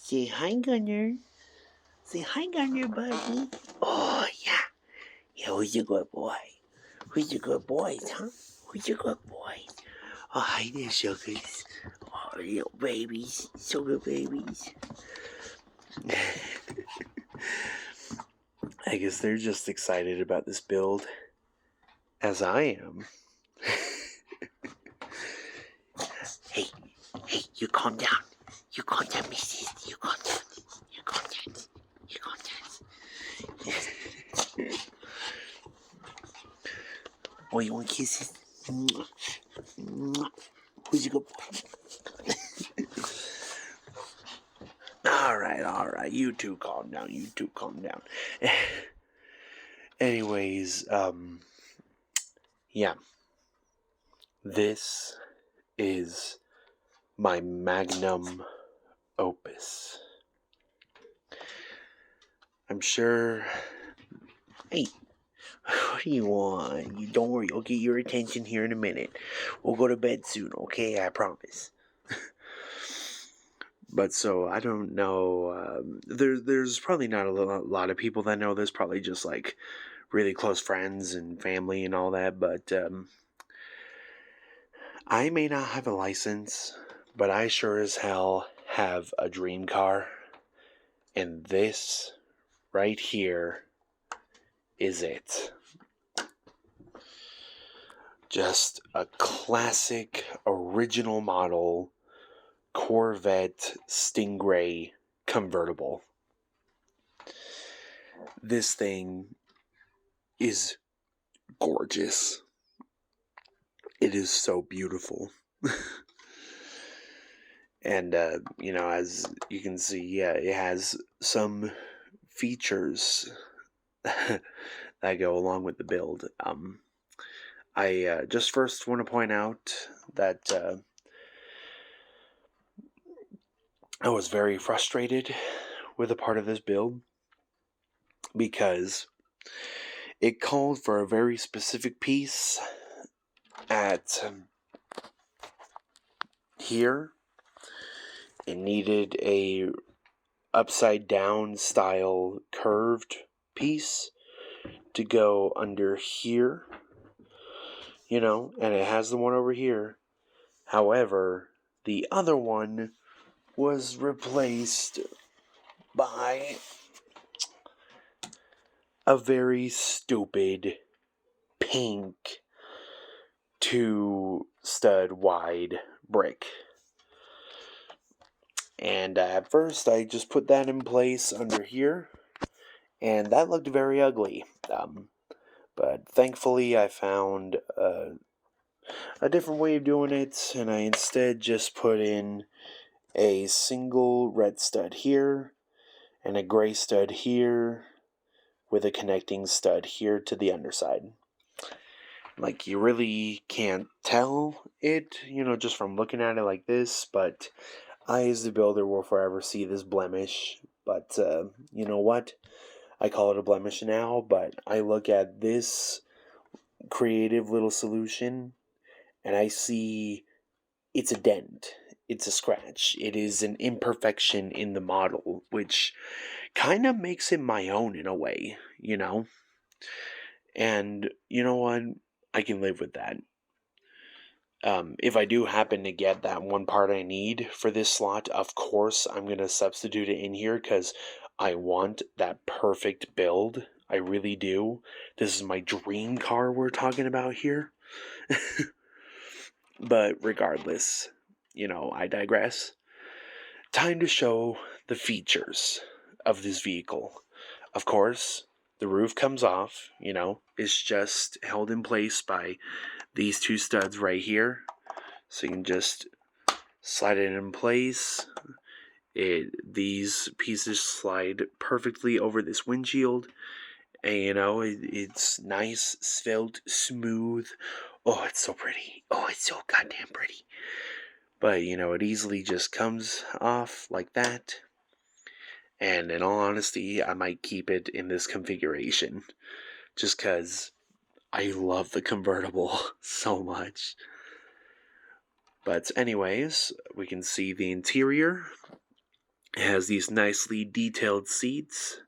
Say hi, Gunner. Say hi, Gunner, buddy. Oh, yeah. Yeah, who's a good boy? Who's a good boy, huh? Who's a good boy? Oh, hi there, sugars. Oh, little babies. Sugar babies. I guess they're just excited about this build, as I am. Hey, you calm down. You calm down, missus. You calm down. You calm down. You calm down. Oh, you want kisses? Who's a good boy? All right. You two calm down. Anyways, yeah. This is my magnum opus. I'm sure. Hey, what do you want? You don't worry, I'll get your attention here in a minute. We'll go to bed soon, okay? I promise. But so I don't know. There's probably not a lot of people that know this. Probably just like really close friends and family and all that. But I may not have a license, but I sure as hell have a dream car. And this right here is it. Just a classic, original model Corvette Stingray convertible. This thing is gorgeous. It is so beautiful. And, as you can see, yeah, it has some features that go along with the build. I just first want to point out that I was very frustrated with a part of this build because it called for a very specific piece at here. It needed a upside down style curved piece to go under here, and it has the one over here. However, the other one was replaced by a very stupid pink 2-stud wide brick. And at first I just put that in place under here, and that looked very ugly. But thankfully I found a different way of doing it, and I instead just put in a single red stud here and a gray stud here with a connecting stud here to the underside. Like, you really can't tell it, just from looking at it like this, but I, as the builder, will forever see this blemish. But, you know what? I call it a blemish now, but I look at this creative little solution, and I see it's a dent. It's a scratch. It is an imperfection in the model, which kind of makes it my own in a way, And you know what? I can live with that. If I do happen to get that one part I need for this slot, of course I'm going to substitute it in here because I want that perfect build. I really do. This is my dream car we're talking about here. But regardless, I digress. Time to show the features of this vehicle. Of course, the roof comes off, it's just held in place by these 2 studs right here. So you can just slide it in place. These pieces slide perfectly over this windshield. And, it's nice, svelte, smooth. Oh, it's so pretty. Oh, it's so goddamn pretty. But, it easily just comes off like that. And in all honesty, I might keep it in this configuration. Just because I love the convertible so much. But anyways, we can see the interior. It has these nicely detailed seats,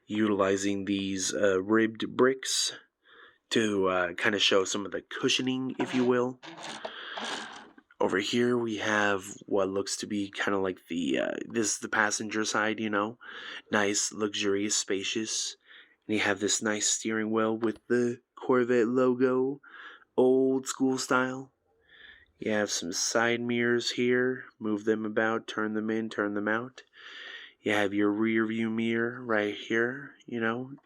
utilizing these ribbed bricks to kind of show some of the cushioning, if you will. Over here we have what looks to be kind of like this is the passenger side, nice, luxurious, spacious. And you have this nice steering wheel with the Corvette logo, old school style. You have some side mirrors here, move them about, turn them in, turn them out. You have your rear view mirror right here,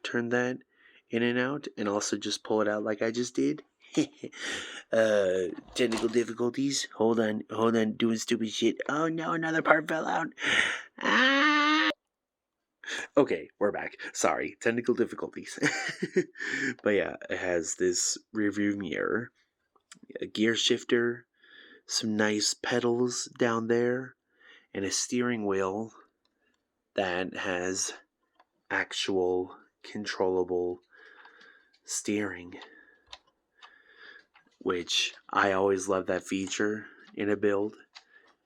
turn that in and out, and also just pull it out like I just did. Technical difficulties. Hold on, doing stupid shit. Oh no, another part fell out. Ah! Okay, we're back. Sorry, technical difficulties. But yeah, it has this rear view mirror, a gear shifter, some nice pedals down there, and a steering wheel that has actual controllable steering, which I always love that feature in a build.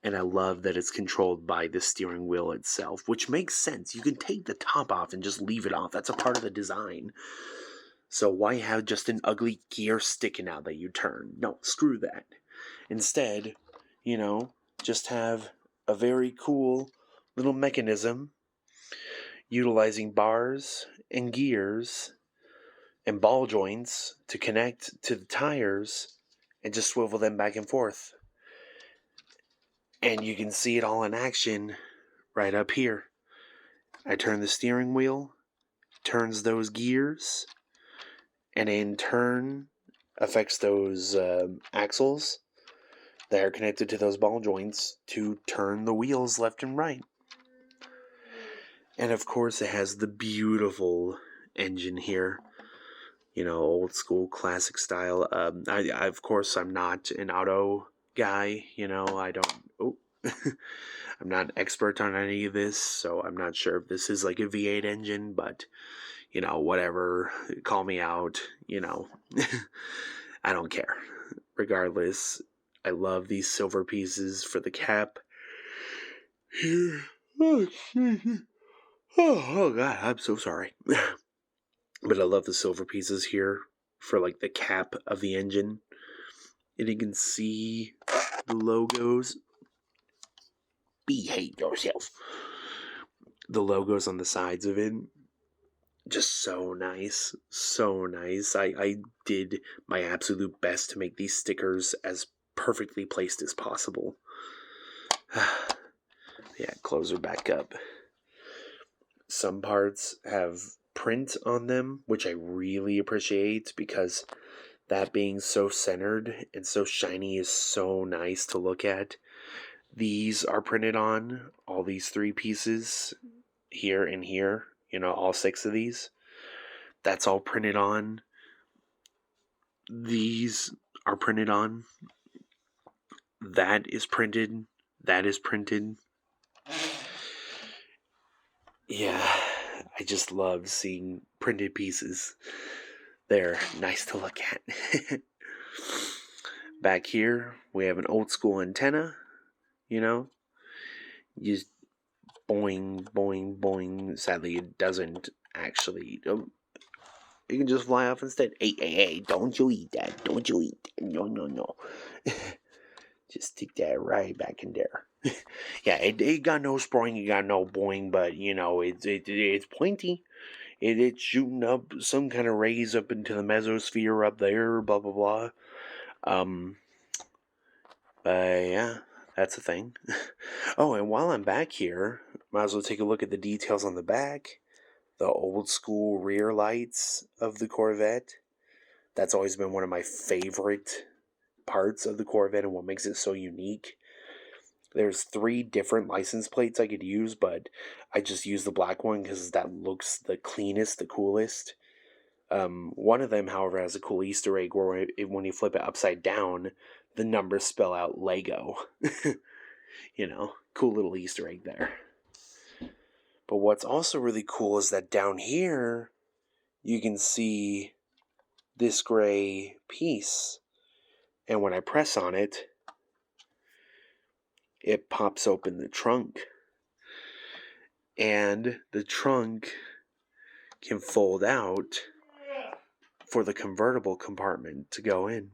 And I love that it's controlled by the steering wheel itself, which makes sense. You can take the top off and just leave it off. That's a part of the design. So why have just an ugly gear sticking out that you turn? No, screw that. Instead, just have a very cool little mechanism utilizing bars and gears and ball joints to connect to the tires and just swivel them back and forth. And you can see it all in action right up here. I turn the steering wheel, turns those gears, and in turn affects those axles that are connected to those ball joints to turn the wheels left and right. And of course it has the beautiful engine here. Old school classic style. Of course I'm not an auto guy, I don't I'm not an expert on any of this, so I'm not sure if this is like a V8 engine, but whatever, call me out, I don't care. Regardless, I love these silver pieces for the cap here. Oh god, I'm so sorry. But I love the silver pieces here for like the cap of the engine. And you can see the logos. Behave yourself. The logos on the sides of it. Just so nice. So nice. I did my absolute best to make these stickers as perfectly placed as possible. Yeah, close her back up. Some parts have print on them, which I really appreciate because that being so centered and so shiny is so nice to look at. These are printed on, all these 3 pieces, here and here, all 6 of these. That's all printed on. These are printed on. That is printed. That is printed. Yeah, I just love seeing printed pieces. They're nice to look at. Back here, we have an old school antenna, Just boing, boing, boing. Sadly, it doesn't actually. You can just fly off instead. Hey, don't you eat that. Don't you eat that. No. Just stick that right back in there. Yeah, it got no spring, it got no boing, but, it's pointy. It's shooting up some kind of rays up into the mesosphere up there, blah, blah, blah. But yeah, that's a thing. Oh, and while I'm back here, might as well take a look at the details on the back. The old school rear lights of the Corvette. That's always been one of my favorite parts of the Corvette and what makes it so unique. There's 3 different license plates I could use, but I just use the black one because that looks the cleanest, the coolest. One of them, however, has a cool Easter egg where when you flip it upside down, the numbers spell out Lego. Cool little Easter egg there. But what's also really cool is that down here, you can see this gray piece. And when I press on it, it pops open the trunk. And the trunk can fold out for the convertible compartment to go in.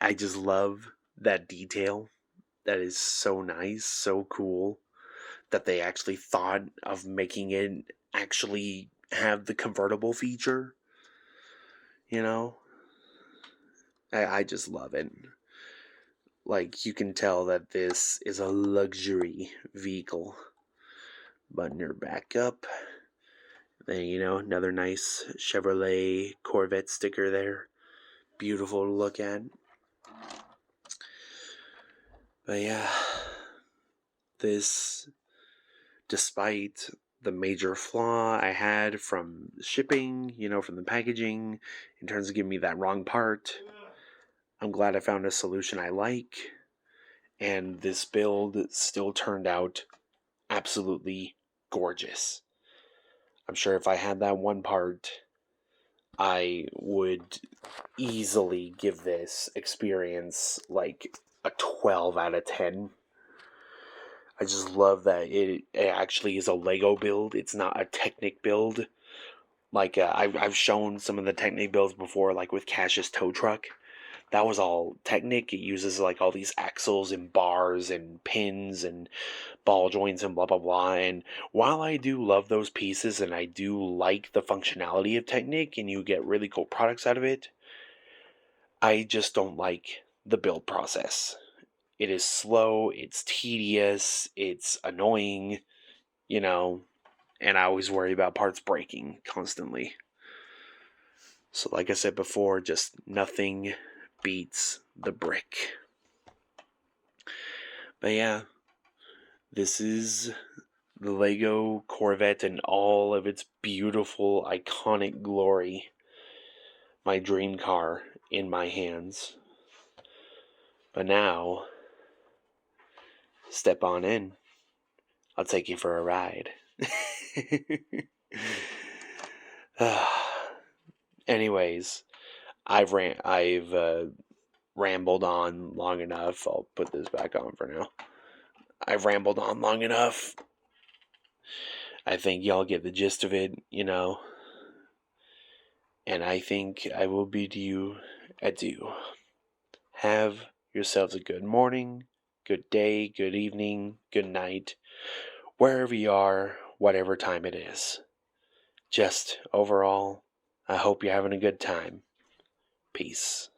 I just love that detail. That is so nice, so cool that they actually thought of making it actually have the convertible feature. You know? I just love it. Like, you can tell that this is a luxury vehicle. Button her back up. Then, another nice Chevrolet Corvette sticker there. Beautiful to look at. But yeah, this, despite the major flaw I had from shipping, from the packaging, in terms of giving me that wrong part, I'm glad I found a solution I like. And this build still turned out absolutely gorgeous. I'm sure if I had that one part, I would easily give this experience like a 12 out of 10. I just love that it actually is a Lego build. It's not a Technic build. Like, I've shown some of the Technic builds before, like with Cash's tow truck. That was all Technic. It uses like all these axles and bars and pins and ball joints and blah blah blah. And while I do love those pieces and I do like the functionality of Technic and you get really cool products out of it, I just don't like the build process. It is slow, it's tedious, it's annoying, and I always worry about parts breaking constantly. So like I said before, just nothing beats the brick. But yeah, this is the Lego Corvette in all of its beautiful, iconic glory. My dream car in my hands. But now, step on in. I'll take you for a ride. Anyways, I've rambled on long enough. I'll put this back on for now. I've rambled on long enough. I think y'all get the gist of it, And I think I will bid you adieu. Have yourselves a good morning, good day, good evening, good night, wherever you are, whatever time it is. Just overall, I hope you're having a good time. Peace.